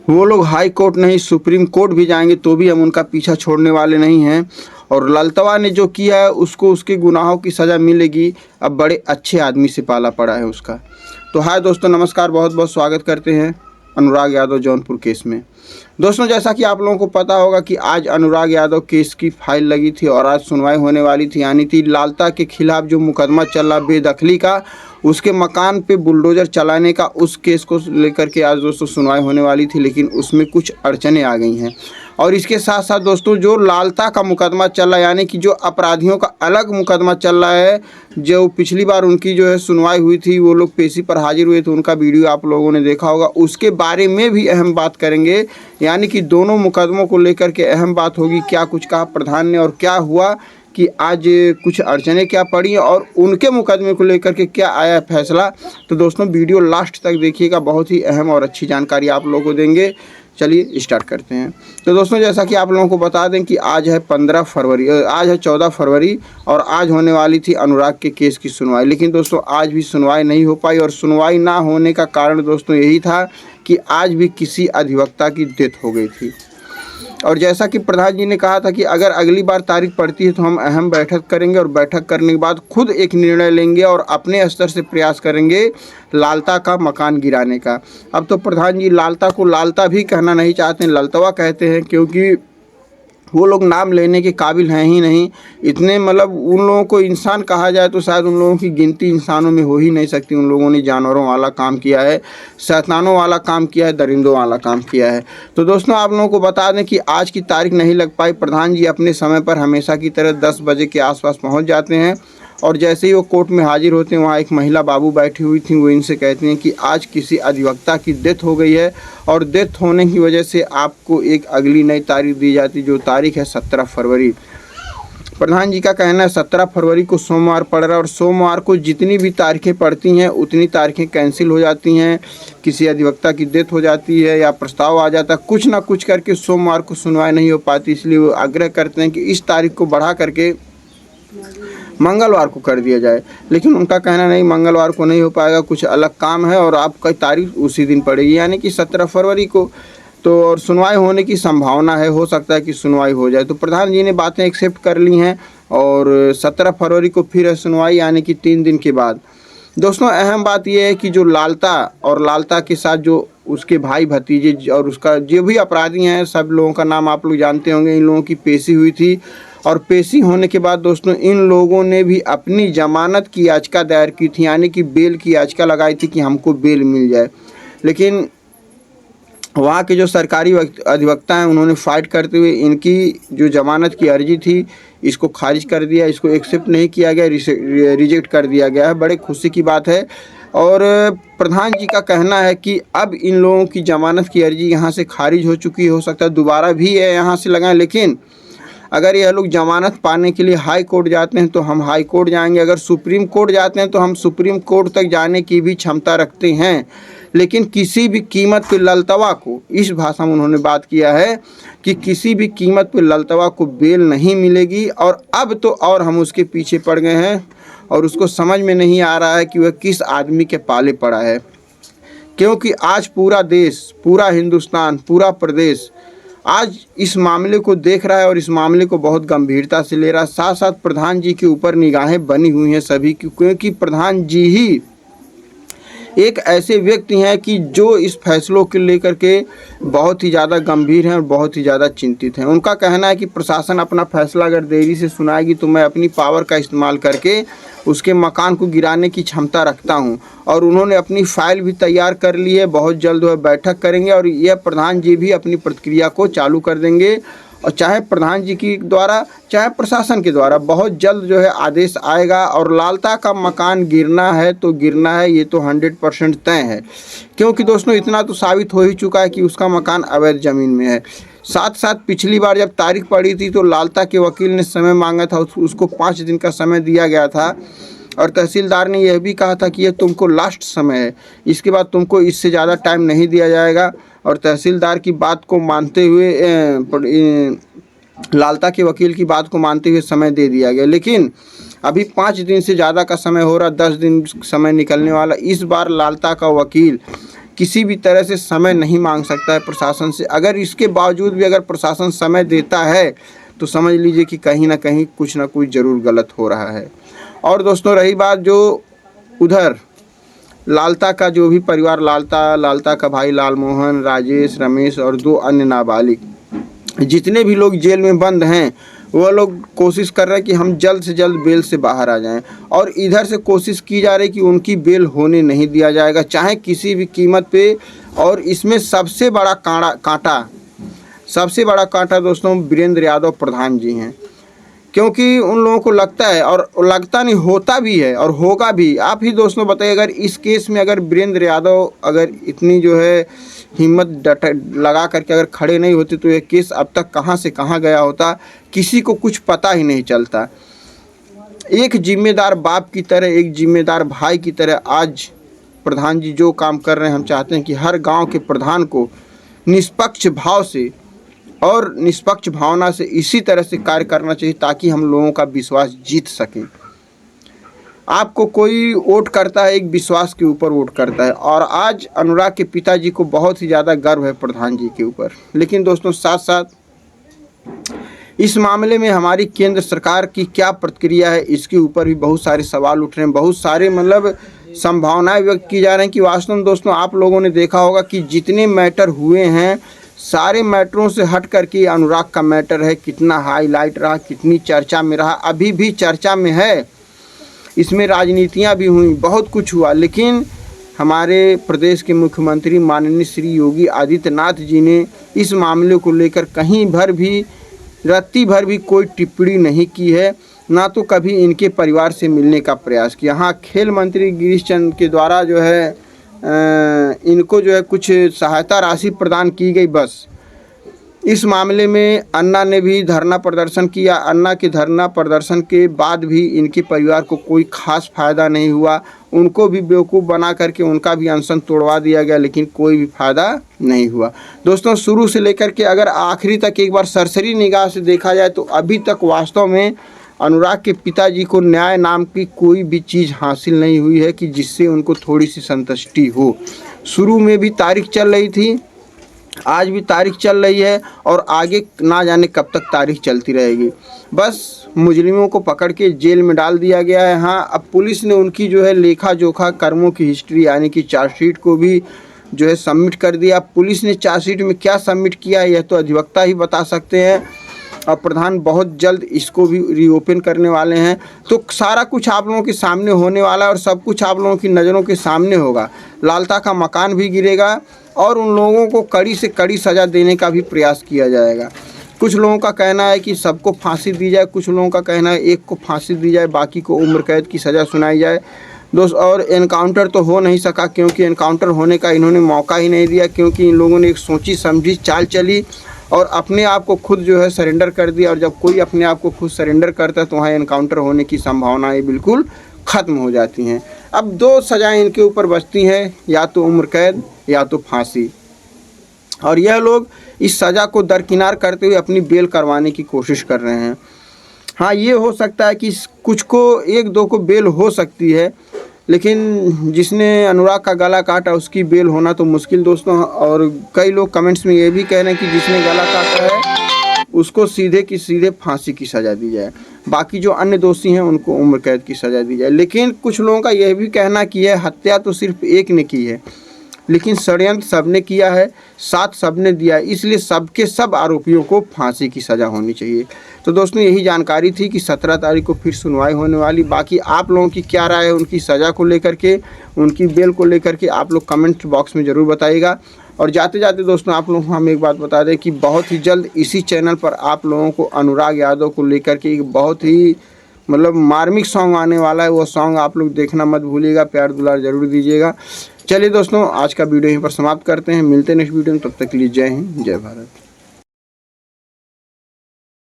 वो लोग high court नहीं सुप्रीम कोर्ट भी जाएंगे तो भी हम उनका पीछा छोड़ने वाले नहीं हैं। और ललितवा ने जो किया है उसको उसके गुनाहों की सज़ा मिलेगी। अब बड़े अच्छे आदमी से पाला पड़ा है उसका। तो हाय दोस्तों, नमस्कार, बहुत बहुत स्वागत करते हैं अनुराग यादव जौनपुर केस में। दोस्तों, जैसा कि आप लोगों को पता होगा कि आज अनुराग यादव केस की फाइल लगी थी और आज सुनवाई होने वाली थी। यानी थी लालता के खिलाफ जो मुकदमा चल रहा बेदखली का, उसके मकान पे बुलडोजर चलाने का, उस केस को लेकर के आज दोस्तों सुनवाई होने वाली थी, लेकिन उसमें कुछ अड़चनें आ गई हैं। और इसके साथ साथ दोस्तों जो लालता का मुकदमा चल रहा है, यानी कि जो अपराधियों का अलग मुकदमा चल रहा है, जो पिछली बार उनकी जो है सुनवाई हुई थी, वो लोग पेशी पर हाजिर हुए थे, उनका वीडियो आप लोगों ने देखा होगा, उसके बारे में भी अहम बात करेंगे। यानी कि दोनों मुकदमों को लेकर के अहम बात होगी, क्या कुछ कहा प्रधान ने और क्या हुआ कि आज कुछ अड़चनें क्या पड़ी और उनके मुकदमे को लेकर के क्या आया फैसला। तो दोस्तों वीडियो लास्ट तक देखिएगा, बहुत ही अहम और अच्छी जानकारी आप लोगों को देंगे। चलिए स्टार्ट करते हैं। तो दोस्तों जैसा कि आप लोगों को बता दें कि आज है 14 फरवरी और आज होने वाली थी अनुराग के केस की सुनवाई। लेकिन दोस्तों आज भी सुनवाई नहीं हो पाई और सुनवाई ना होने का कारण दोस्तों यही था कि आज भी किसी अधिवक्ता की डेथ हो गई थी। और जैसा कि प्रधान जी ने कहा था कि अगर अगली बार तारीख पड़ती है तो हम अहम बैठक करेंगे और बैठक करने के बाद खुद एक निर्णय लेंगे और अपने स्तर से प्रयास करेंगे लालता का मकान गिराने का। अब तो प्रधान जी लालता को लालता भी कहना नहीं चाहते हैं, ललतवा कहते हैं, क्योंकि वो लोग नाम लेने के काबिल हैं ही नहीं। इतने मतलब उन लोगों को इंसान कहा जाए तो शायद उन लोगों की गिनती इंसानों में हो ही नहीं सकती। उन लोगों ने जानवरों वाला काम किया है, शैतानों वाला काम किया है, दरिंदों वाला काम किया है। तो दोस्तों आप लोगों को बता दें कि आज की तारीख नहीं लग पाई। प्रधान जी अपने समय पर हमेशा की तरह 10 बजे के आसपास पहुंच जाते हैं और जैसे ही वो कोर्ट में हाजिर होते हैं, वहाँ एक महिला बाबू बैठी हुई थी, वो इनसे कहती हैं कि आज किसी अधिवक्ता की डेथ हो गई है और डेथ होने की वजह से आपको एक अगली नई तारीख दी जाती, जो तारीख है 17 फरवरी। प्रधान जी का कहना है 17 फरवरी को सोमवार पड़ रहा है और सोमवार को जितनी भी तारीखें पड़ती हैं उतनी तारीखें कैंसिल हो जाती हैं, किसी अधिवक्ता की डेथ हो जाती है या प्रस्ताव आ जाता है, कुछ ना कुछ करके सोमवार को सुनवाई नहीं हो पाती। इसलिए वो आग्रह करते हैं कि इस तारीख को बढ़ा करके मंगलवार को कर दिया जाए। लेकिन उनका कहना नहीं, मंगलवार को नहीं हो पाएगा, कुछ अलग काम है और आपका तारीख उसी दिन पड़ेगी, यानी कि 17 फरवरी को। तो और सुनवाई होने की संभावना है, हो सकता है कि सुनवाई हो जाए। तो प्रधान जी ने बातें एक्सेप्ट कर ली हैं और 17 फरवरी को फिर है सुनवाई, यानी कि 3 दिन के बाद। दोस्तों अहम बात यह है कि जो लालता और लालता के साथ जो उसके भाई भतीजे और उसका जो भी अपराधी हैं, सब लोगों का नाम आप लोग जानते होंगे। इन लोगों की पेशी हुई थी और पेशी होने के बाद दोस्तों इन लोगों ने भी अपनी जमानत की याचिका दायर की थी, यानी कि बेल की याचिका लगाई थी कि हमको बेल मिल जाए। लेकिन वहाँ के जो सरकारी अधिवक्ता हैं उन्होंने फाइट करते हुए इनकी जो जमानत की अर्जी थी इसको खारिज कर दिया, इसको एक्सेप्ट नहीं किया गया, रिजेक्ट कर दिया गया है। बड़े खुशी की बात है। और प्रधान जी का कहना है कि अब इन लोगों की जमानत की अर्जी यहाँ से खारिज हो चुकी, हो सकता है दोबारा भी है यहाँ से लगाएं। लेकिन अगर यह लोग जमानत पाने के लिए हाई कोर्ट जाते हैं तो हम हाई कोर्ट जाएंगे, अगर सुप्रीम कोर्ट जाते हैं तो हम सुप्रीम कोर्ट तक जाने की भी क्षमता रखते हैं। लेकिन किसी भी कीमत पे ललतवा को, इस भाषा में उन्होंने बात किया है कि किसी भी कीमत पे ललतवा को बेल नहीं मिलेगी। और अब तो और हम उसके पीछे पड़ गए हैं और उसको समझ में नहीं आ रहा है कि वह किस आदमी के पाले पड़ा है, क्योंकि आज पूरा देश, पूरा हिंदुस्तान, पूरा प्रदेश आज इस मामले को देख रहा है और इस मामले को बहुत गंभीरता से ले रहा है। साथ साथ प्रधान जी के ऊपर निगाहें बनी हुई हैं सभी की, क्योंकि प्रधान जी ही एक ऐसे व्यक्ति हैं कि जो इस फैसलों के लेकर के बहुत ही ज़्यादा गंभीर हैं और बहुत ही ज़्यादा चिंतित हैं। उनका कहना है कि प्रशासन अपना फैसला अगर देरी से सुनाएगी तो मैं अपनी पावर का इस्तेमाल करके उसके मकान को गिराने की क्षमता रखता हूं। और उन्होंने अपनी फाइल भी तैयार कर ली है, बहुत जल्द वह बैठक करेंगे और यह प्रधान जी भी अपनी प्रक्रिया को चालू कर देंगे। और चाहे प्रधान जी के द्वारा चाहे प्रशासन के द्वारा बहुत जल्द जो है आदेश आएगा और लालता का मकान गिरना है तो गिरना है, ये तो 100% तय है। क्योंकि दोस्तों इतना तो साबित हो ही चुका है कि उसका मकान अवैध ज़मीन में है। साथ साथ पिछली बार जब तारीख पड़ी थी तो लालता के वकील ने समय मांगा था, उसको 5 दिन का समय दिया गया था और तहसीलदार ने यह भी कहा था कि ये तुमको लास्ट समय है, इसके बाद तुमको इससे ज़्यादा टाइम नहीं दिया जाएगा। और तहसीलदार की बात को मानते हुए लालता के वकील की बात को मानते हुए समय दे दिया गया। लेकिन अभी 5 दिन से ज़्यादा का समय हो रहा, 10 दिन समय निकलने वाला। इस बार लालता का वकील किसी भी तरह से समय नहीं मांग सकता है प्रशासन से। अगर इसके बावजूद भी अगर प्रशासन समय देता है तो समझ लीजिए कि कहीं ना कहीं कुछ ना कुछ ज़रूर गलत हो रहा है। और दोस्तों रही बात जो उधर लालता का जो भी परिवार, लालता का भाई लालमोहन, राजेश, रमेश और 2 अन्य नाबालिग, जितने भी लोग जेल में बंद हैं वो लोग कोशिश कर रहे हैं कि हम जल्द से जल्द बेल से बाहर आ जाएं। और इधर से कोशिश की जा रही है कि उनकी बेल होने नहीं दिया जाएगा, चाहे किसी भी कीमत पे। और इसमें सबसे बड़ा कांटा दोस्तों वीरेंद्र यादव प्रधान जी हैं, क्योंकि उन लोगों को लगता है, और लगता नहीं होता भी है और होगा भी। आप ही दोस्तों बताइए, अगर इस केस में अगर वीरेंद्र यादव अगर इतनी जो है हिम्मत लगा करके अगर खड़े नहीं होते तो ये केस अब तक कहाँ से कहाँ गया होता, किसी को कुछ पता ही नहीं चलता। एक जिम्मेदार बाप की तरह, एक जिम्मेदार भाई की तरह आज प्रधान जी जो काम कर रहे हैं, हम चाहते हैं कि हर गांव के प्रधान को निष्पक्ष भाव से और निष्पक्ष भावना से इसी तरह से कार्य करना चाहिए ताकि हम लोगों का विश्वास जीत सकें। आपको कोई वोट करता है एक विश्वास के ऊपर वोट करता है, और आज अनुराग के पिताजी को बहुत ही ज़्यादा गर्व है प्रधान जी के ऊपर। लेकिन दोस्तों साथ साथ इस मामले में हमारी केंद्र सरकार की क्या प्रतिक्रिया है, इसके ऊपर भी बहुत सारे सवाल उठ रहे हैं, बहुत सारे मतलब संभावनाएं व्यक्त की जा रही हैं कि वास्तव में दोस्तों आप लोगों ने देखा होगा कि जितने मैटर हुए हैं सारे मैटरों से हट करके अनुराग का मैटर है, कितना हाईलाइट रहा, कितनी चर्चा में रहा, अभी भी चर्चा में है। इसमें राजनीतियाँ भी हुई, बहुत कुछ हुआ, लेकिन हमारे प्रदेश के मुख्यमंत्री माननीय श्री योगी आदित्यनाथ जी ने इस मामले को लेकर कहीं भर भी रत्ती भर भी कोई टिप्पणी नहीं की है, ना तो कभी इनके परिवार से मिलने का प्रयास किया। हाँ, खेल मंत्री गिरीश चंद के द्वारा जो है इनको जो है कुछ सहायता राशि प्रदान की गई बस। इस मामले में अन्ना ने भी धरना प्रदर्शन किया। अन्ना के धरना प्रदर्शन के बाद भी इनके परिवार को कोई खास फ़ायदा नहीं हुआ, उनको भी बेवकूफ़ बना करके उनका भी अनशन तोड़वा दिया गया, लेकिन कोई भी फ़ायदा नहीं हुआ। दोस्तों शुरू से लेकर के अगर आखिरी तक एक बार सरसरी निगाह से देखा जाए तो अभी तक वास्तव में अनुराग के पिताजी को न्याय नाम की कोई भी चीज़ हासिल नहीं हुई है कि जिससे उनको थोड़ी सी संतुष्टि हो। शुरू में भी तारीख चल रही थी, आज भी तारीख चल रही है, और आगे ना जाने कब तक तारीख चलती रहेगी। बस मुजरिमों को पकड़ के जेल में डाल दिया गया है। हाँ, अब पुलिस ने उनकी जो है लेखा जोखा कर्मों की हिस्ट्री यानी कि चार्जशीट को भी जो है सबमिट कर दिया। पुलिस ने चार्जशीट में क्या सबमिट किया है यह तो अधिवक्ता ही बता सकते हैं, और प्रधान बहुत जल्द इसको भी रीओपन करने वाले हैं। तो सारा कुछ आप लोगों के सामने होने वाला है और सब कुछ आप लोगों की नज़रों के सामने होगा। लालता का मकान भी गिरेगा और उन लोगों को कड़ी से कड़ी सज़ा देने का भी प्रयास किया जाएगा। कुछ लोगों का कहना है कि सबको फांसी दी जाए, कुछ लोगों का कहना है एक को फांसी दी जाए, बाकी को उम्र कैद की सज़ा सुनाई जाए। दोस्त, और एनकाउंटर तो हो नहीं सका क्योंकि एनकाउंटर होने का इन्होंने मौका ही नहीं दिया, क्योंकि इन लोगों ने एक सोची समझी चाल चली और अपने आप को खुद जो है सरेंडर कर दिया। और जब कोई अपने आप को खुद सरेंडर करता है तो वहाँ एनकाउंटर होने की संभावनाएं बिल्कुल ख़त्म हो जाती हैं। अब 2 सज़ाएं इनके ऊपर बचती हैं, या तो उम्र कैद या तो फांसी, और यह लोग इस सज़ा को दरकिनार करते हुए अपनी बेल करवाने की कोशिश कर रहे हैं। हाँ, ये हो सकता है कि कुछ को 1-2 को बेल हो सकती है, लेकिन जिसने अनुराग का गला काटा उसकी बेल होना तो मुश्किल दोस्तों। और कई लोग कमेंट्स में ये भी कह रहे हैं कि जिसने गला काटा है उसको सीधे की सीधे फांसी की सज़ा दी जाए, बाकी जो अन्य दोषी हैं उनको उम्र कैद की सज़ा दी जाए। लेकिन कुछ लोगों का यह भी कहना कि यह हत्या तो सिर्फ एक ने की है, लेकिन षड्यंत्र सबने किया है, साथ सबने दिया है, इसलिए सबके सब आरोपियों को फांसी की सज़ा होनी चाहिए। तो दोस्तों यही जानकारी थी कि 17 तारीख को फिर सुनवाई होने वाली। बाकी आप लोगों की क्या राय है उनकी सज़ा को लेकर के, उनकी बेल को लेकर के, आप लोग कमेंट बॉक्स में ज़रूर बताइएगा। और जाते जाते दोस्तों आप लोगों को हम एक बात बता दें कि बहुत ही जल्द इसी चैनल पर आप लोगों को अनुराग यादव को लेकर के एक बहुत ही मतलब मार्मिक सॉन्ग आने वाला है। वो सॉन्ग आप लोग देखना मत भूलिएगा, प्यार दुलार ज़रूर दीजिएगा। चलिए दोस्तों, आज का वीडियो यहीं पर समाप्त करते हैं, मिलते हैं नेक्स्ट वीडियो में, तब तक के लिए जय हिंद, जय भारत।